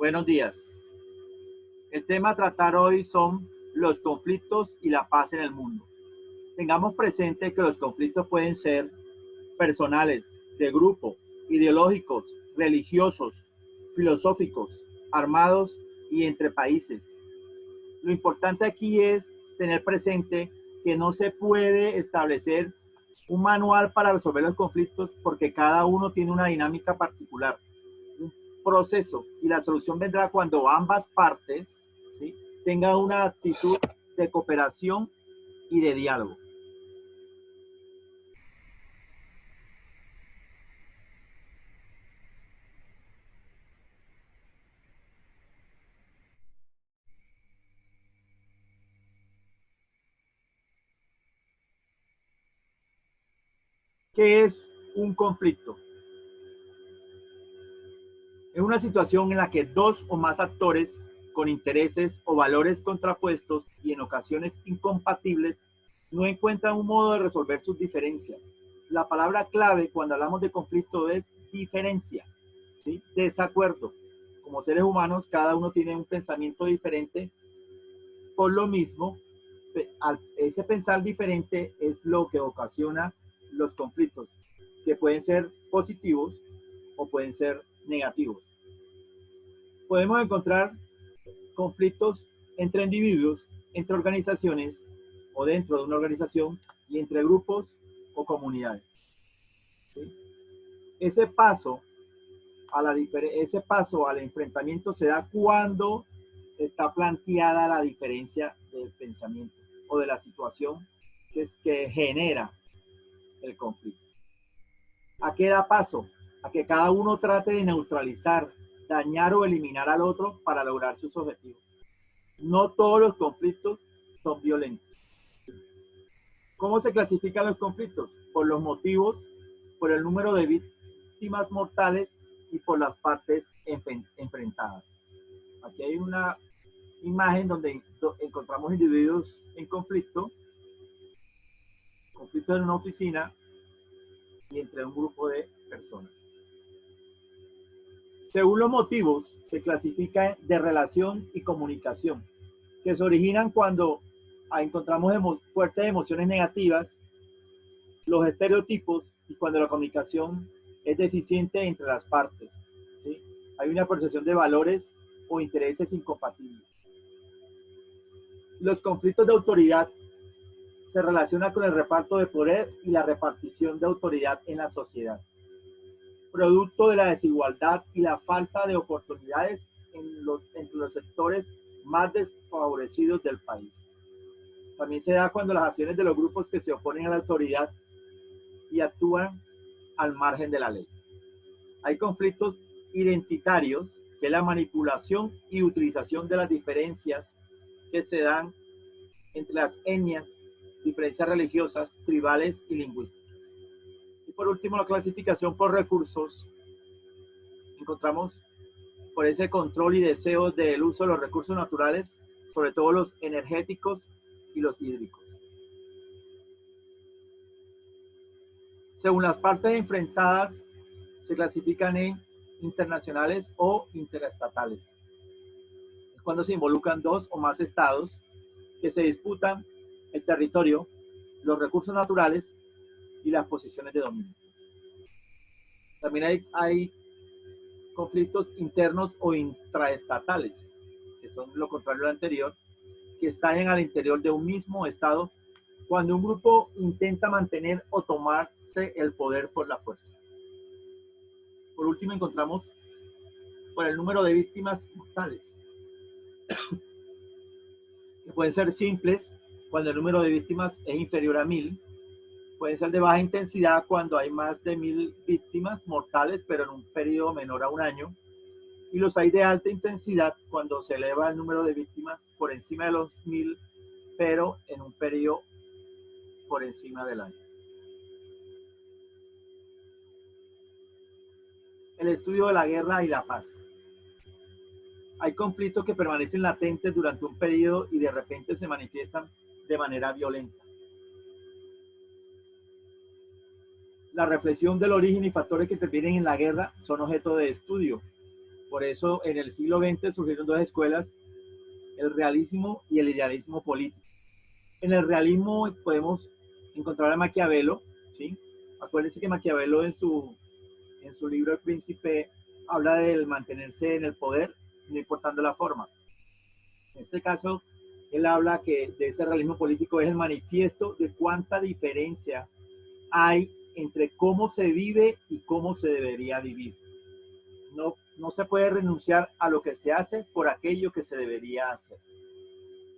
Buenos días. El tema a tratar hoy son los conflictos y la paz en el mundo. Tengamos presente que los conflictos pueden ser personales, de grupo, ideológicos, religiosos, filosóficos, armados y entre países. Lo importante aquí es tener presente que no se puede establecer un manual para resolver los conflictos porque cada uno tiene una dinámica particular, un proceso, y la solución vendrá cuando ambas partes, ¿sí?, tengan una actitud de cooperación y de diálogo. ¿Qué es un conflicto? Es una situación en la que dos o más actores con intereses o valores contrapuestos y en ocasiones incompatibles no encuentran un modo de resolver sus diferencias. La palabra clave cuando hablamos de conflicto es diferencia, ¿sí? Desacuerdo. Como seres humanos, cada uno tiene un pensamiento diferente. Por lo mismo, ese pensar diferente es lo que ocasiona los conflictos, que pueden ser positivos o pueden ser negativos. Podemos encontrar conflictos entre individuos, entre organizaciones o dentro de una organización y entre grupos o comunidades, ¿sí? Ese paso al enfrentamiento se da cuando está planteada la diferencia del pensamiento o de la situación que genera el conflicto. ¿A qué da paso? A que cada uno trate de neutralizar, dañar o eliminar al otro para lograr sus objetivos. No todos los conflictos son violentos. ¿Cómo se clasifican los conflictos? Por los motivos, por el número de víctimas mortales y por las partes enfrentadas. Aquí hay una imagen donde encontramos individuos en conflicto en una oficina y entre un grupo de personas. Según los motivos, se clasifica de relación y comunicación, que se originan cuando encontramos fuertes emociones negativas, los estereotipos y cuando la comunicación es deficiente entre las partes, ¿sí? Hay una percepción de valores o intereses incompatibles. Los conflictos de autoridad se relacionan con el reparto de poder y la repartición de autoridad en la sociedad, producto de la desigualdad y la falta de oportunidades entre los sectores más desfavorecidos del país. También se da cuando las acciones de los grupos que se oponen a la autoridad y actúan al margen de la ley. Hay conflictos identitarios, que es la manipulación y utilización de las diferencias que se dan entre las etnias, diferencias religiosas, tribales y lingüísticas. Y por último, la clasificación por recursos. Encontramos por ese control y deseo del uso de los recursos naturales, sobre todo los energéticos y los hídricos. Según las partes enfrentadas, se clasifican en internacionales o interestatales. Es cuando se involucran dos o más estados que se disputan el territorio, los recursos naturales y las posiciones de dominio. También hay conflictos internos o intraestatales, que son lo contrario al anterior, que están al interior de un mismo estado cuando un grupo intenta mantener o tomarse el poder por la fuerza. Por último, encontramos por el número de víctimas mortales, que pueden ser simples cuando el número de víctimas es inferior a 1000, pueden ser de baja intensidad cuando hay más de 1000 víctimas mortales, pero en un periodo menor a un año, y los hay de alta intensidad cuando se eleva el número de víctimas por encima de los 1000, pero en un periodo por encima del año. El estudio de la guerra y la paz. Hay conflictos que permanecen latentes durante un periodo y de repente se manifiestan de manera violenta. La reflexión del origen y factores que intervienen en la guerra son objeto de estudio. Por eso en el siglo XX surgieron dos escuelas, el realismo y el idealismo político. En el realismo podemos encontrar a Maquiavelo, ¿sí? Acuérdense que Maquiavelo en su libro El Príncipe habla del mantenerse en el poder, no importando la forma. En este caso, él habla que de ese realismo político es el manifiesto de cuánta diferencia hay entre cómo se vive y cómo se debería vivir. No se puede renunciar a lo que se hace por aquello que se debería hacer.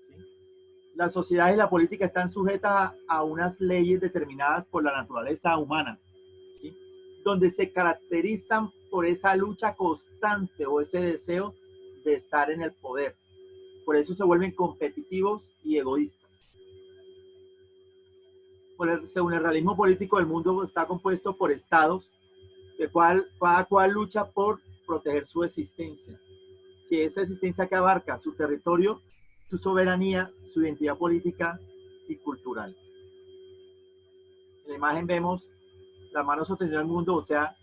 ¿Sí? La sociedad y la política están sujetas a unas leyes determinadas por la naturaleza humana, ¿sí? Donde se caracterizan por esa lucha constante o ese deseo de estar en el poder. Por eso se vuelven competitivos y egoístas. Según el realismo político, el mundo está compuesto por estados, cada cual lucha por proteger su existencia, que esa existencia que abarca su territorio, su soberanía, su identidad política y cultural. En la imagen vemos la mano sostenida al mundo, o sea,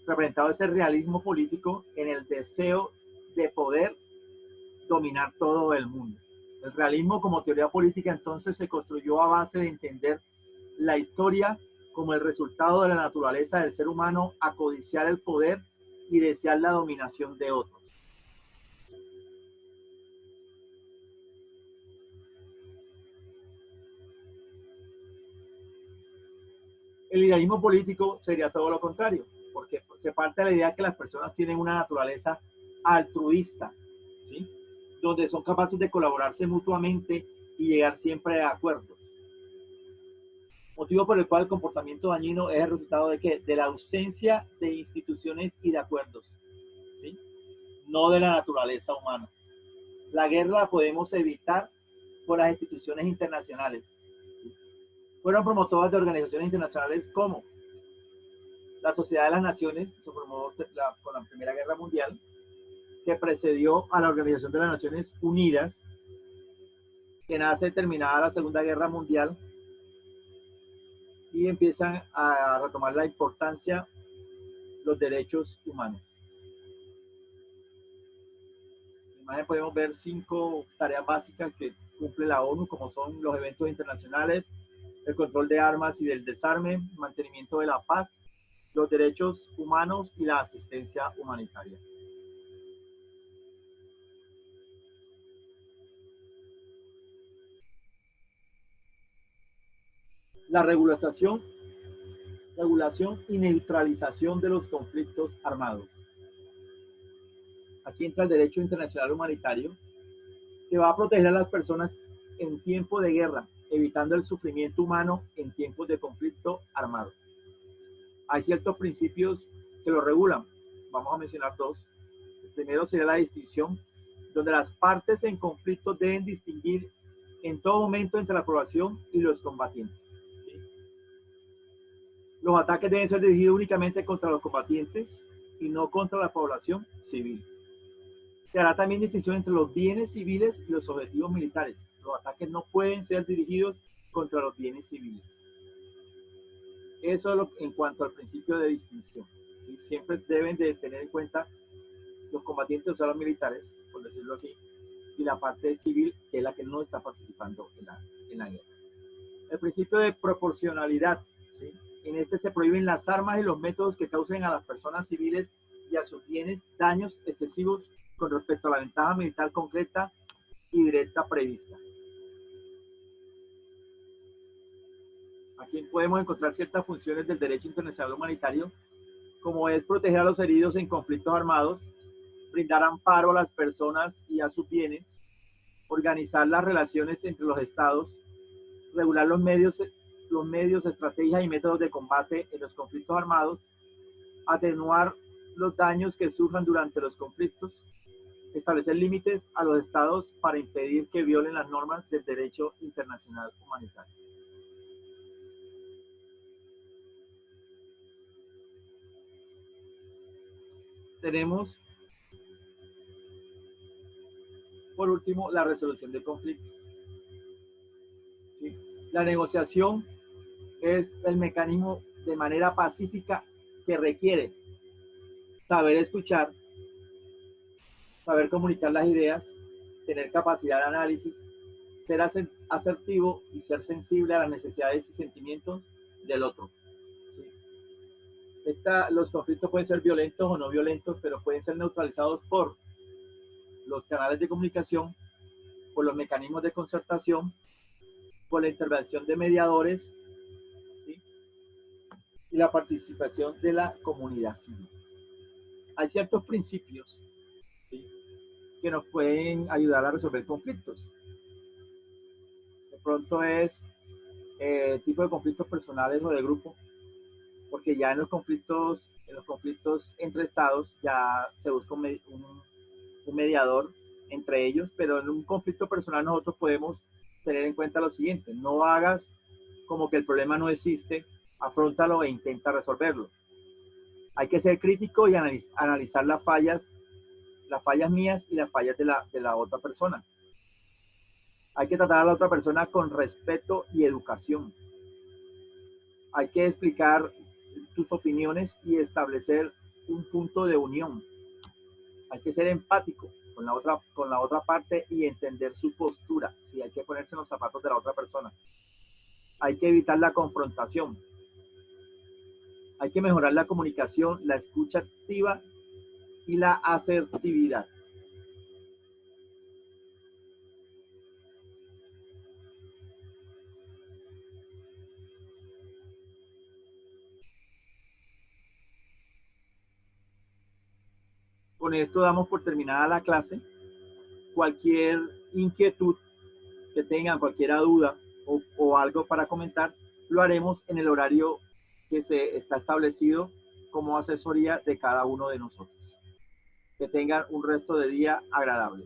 representado ese realismo político en el deseo de poder dominar todo el mundo. El realismo como teoría política entonces se construyó a base de entender la historia como el resultado de la naturaleza del ser humano a codiciar el poder y desear la dominación de otros. El idealismo político sería todo lo contrario, porque se parte de la idea que las personas tienen una naturaleza altruista, ¿sí? Donde son capaces de colaborarse mutuamente y llegar siempre a acuerdos. Motivo por el cual el comportamiento dañino es el resultado de ¿qué? De la ausencia de instituciones y de acuerdos, ¿sí? No de la naturaleza humana. La guerra la podemos evitar por las instituciones internacionales. ¿Sí? Fueron promotoras de organizaciones internacionales como la Sociedad de las Naciones, se formó con la Primera Guerra Mundial, que precedió a la Organización de las Naciones Unidas, que nace terminada la Segunda Guerra Mundial y empiezan a retomar la importancia los derechos humanos. En la imagen podemos ver 5 tareas básicas que cumple la ONU, como son los eventos internacionales, el control de armas y del desarme, mantenimiento de la paz, los derechos humanos y la asistencia humanitaria. La regulación y neutralización de los conflictos armados. Aquí entra el derecho internacional humanitario, que va a proteger a las personas en tiempo de guerra, evitando el sufrimiento humano en tiempos de conflicto armado. Hay ciertos principios que lo regulan. Vamos a mencionar 2. El primero sería la distinción, donde las partes en conflicto deben distinguir en todo momento entre la población y los combatientes. ¿Sí? Los ataques deben ser dirigidos únicamente contra los combatientes y no contra la población civil. Se hará también distinción entre los bienes civiles y los objetivos militares. Los ataques no pueden ser dirigidos contra los bienes civiles. Eso es en cuanto al principio de distinción. ¿Sí? Siempre deben de tener en cuenta los combatientes, o sea, los militares, por decirlo así, y la parte civil, que es la que no está participando en la guerra. El principio de proporcionalidad. ¿Sí? En este se prohíben las armas y los métodos que causen a las personas civiles y a sus bienes daños excesivos con respecto a la ventaja militar concreta y directa prevista. Aquí podemos encontrar ciertas funciones del derecho internacional humanitario, como es proteger a los heridos en conflictos armados, brindar amparo a las personas y a sus bienes, organizar las relaciones entre los estados, regular los medios, estrategias y métodos de combate en los conflictos armados, atenuar los daños que surjan durante los conflictos, establecer límites a los estados para impedir que violen las normas del derecho internacional humanitario. Tenemos, por último, la resolución de conflictos. ¿Sí? La negociación es el mecanismo de manera pacífica que requiere saber escuchar, saber comunicar las ideas, tener capacidad de análisis, ser asertivo y ser sensible a las necesidades y sentimientos del otro. ¿Sí? Los conflictos pueden ser violentos o no violentos, pero pueden ser neutralizados por los canales de comunicación, por los mecanismos de concertación, por la intervención de mediadores, ¿sí? Y la participación de la comunidad civil. Hay ciertos principios, ¿sí?, que nos pueden ayudar a resolver conflictos. De pronto es tipo de conflictos personales o de grupo, porque ya en los conflictos entre estados ya se busca un mediador entre ellos, pero en un conflicto personal nosotros podemos tener en cuenta lo siguiente: no hagas como que el problema no existe, afróntalo e intenta resolverlo. Hay que ser crítico y analizar las fallas mías y las fallas de la otra persona. Hay que tratar a la otra persona con respeto y educación. Hay que explicar tus opiniones y establecer un punto de unión. Hay que ser empático con la otra parte y entender su postura. Sí, hay que ponerse en los zapatos de la otra persona. Hay que evitar la confrontación. Hay que mejorar la comunicación, la escucha activa y la asertividad. Con esto damos por terminada la clase. Cualquier inquietud que tengan, cualquier duda o algo para comentar, lo haremos en el horario que se está establecido como asesoría de cada uno de nosotros. Que tengan un resto de día agradable.